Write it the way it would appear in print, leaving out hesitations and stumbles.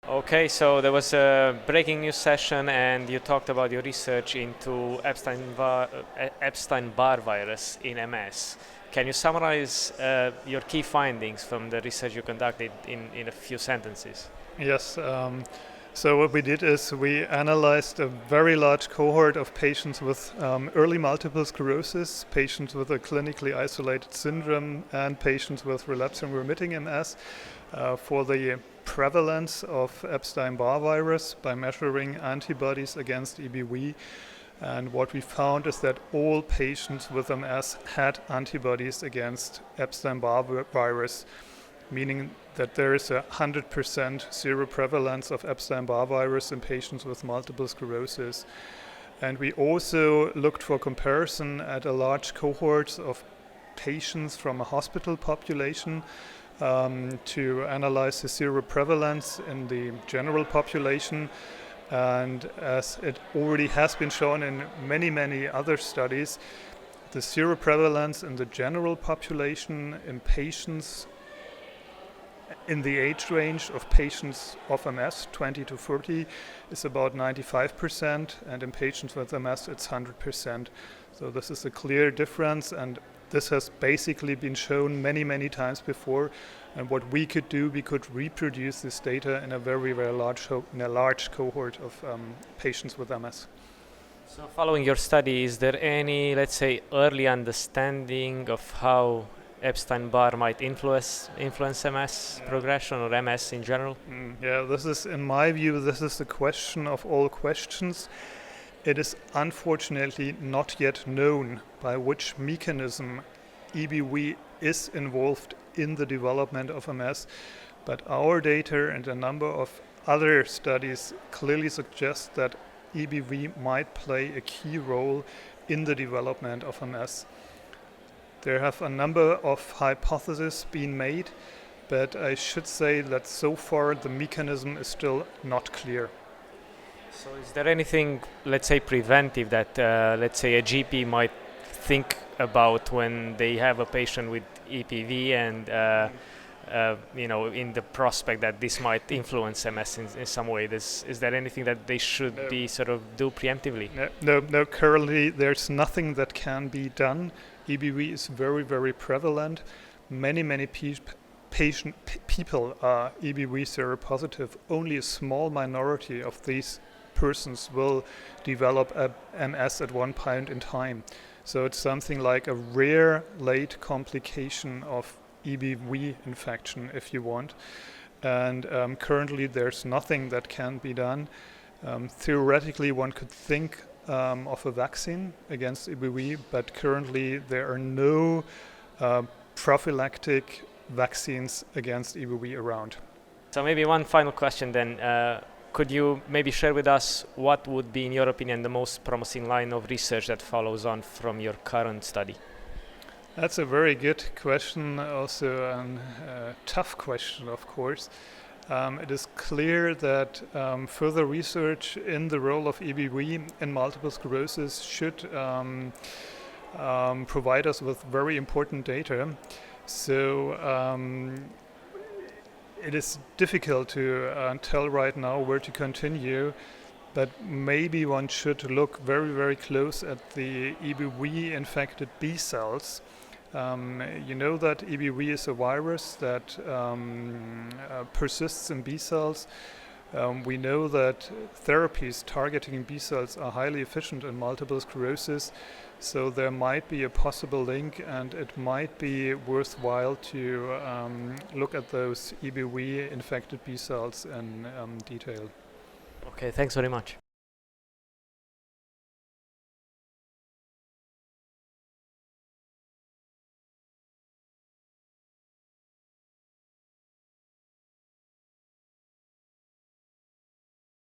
Okay, so there was a breaking news session, and you talked about your research into Epstein-Barr virus in MS. Can you summarize your key findings from the research you conducted in a few sentences? Yes. So what we did is we analyzed a very large cohort of patients with early multiple sclerosis, patients with a clinically isolated syndrome, and patients with relapsing remitting MS for the prevalence of Epstein-Barr virus by measuring antibodies against EBV. And what we found is that all patients with MS had antibodies against Epstein-Barr virus, meaning that there is 100% seroprevalence of Epstein-Barr virus in patients with multiple sclerosis. And we also looked for comparison at a large cohort of patients from a hospital population to analyze the seroprevalence in the general population. And as it already has been shown in many other studies, the seroprevalence in the general population in patients in the age range of patients of MS, 20 to 40, is about 95%, and in patients with MS, it's 100%. So this is a clear difference, and this has basically been shown many times before. And what we could do, we could reproduce this data in a very large cohort of patients with MS. So, following your study, is there any, let's say, early understanding of how Epstein-Barr might influence MS progression or MS in general? Yeah, this is, in my view, this is the question of all questions. It is unfortunately not yet known by which mechanism EBV is involved in the development of MS, but our data and a number of other studies clearly suggest that EBV might play a key role in the development of MS. There have a number of hypotheses been made, but I should say that so far the mechanism is still not clear. So is there anything, let's say, preventive that, let's say, a GP might think about when they have a patient with EPV and, in the prospect that this might influence MS in some way? Is there anything that they should be sort of do preemptively? No, currently there's nothing that can be done. EBV is very prevalent. Many people are EBV seropositive. Only a small minority of these persons will develop a MS at one point in time. So it's something like a rare late complication of EBV infection, if you want. And currently there's nothing that can be done. Theoretically, one could think of a vaccine against EBV, but currently there are no prophylactic vaccines against EBV around. So maybe one final question then. Could you maybe share with us what would be, in your opinion, the most promising line of research that follows on from your current study? That's a very good question, also a tough question, of course. It is clear that further research in the role of EBV in multiple sclerosis should provide us with very important data. So it is difficult to tell right now where to continue, but maybe one should look very close at the EBV-infected B cells. You know that EBV is a virus that persists in B cells. We know that therapies targeting B cells are highly efficient in multiple sclerosis, so there might be a possible link, and it might be worthwhile to look at those EBV-infected B cells in detail. Okay, thanks very much.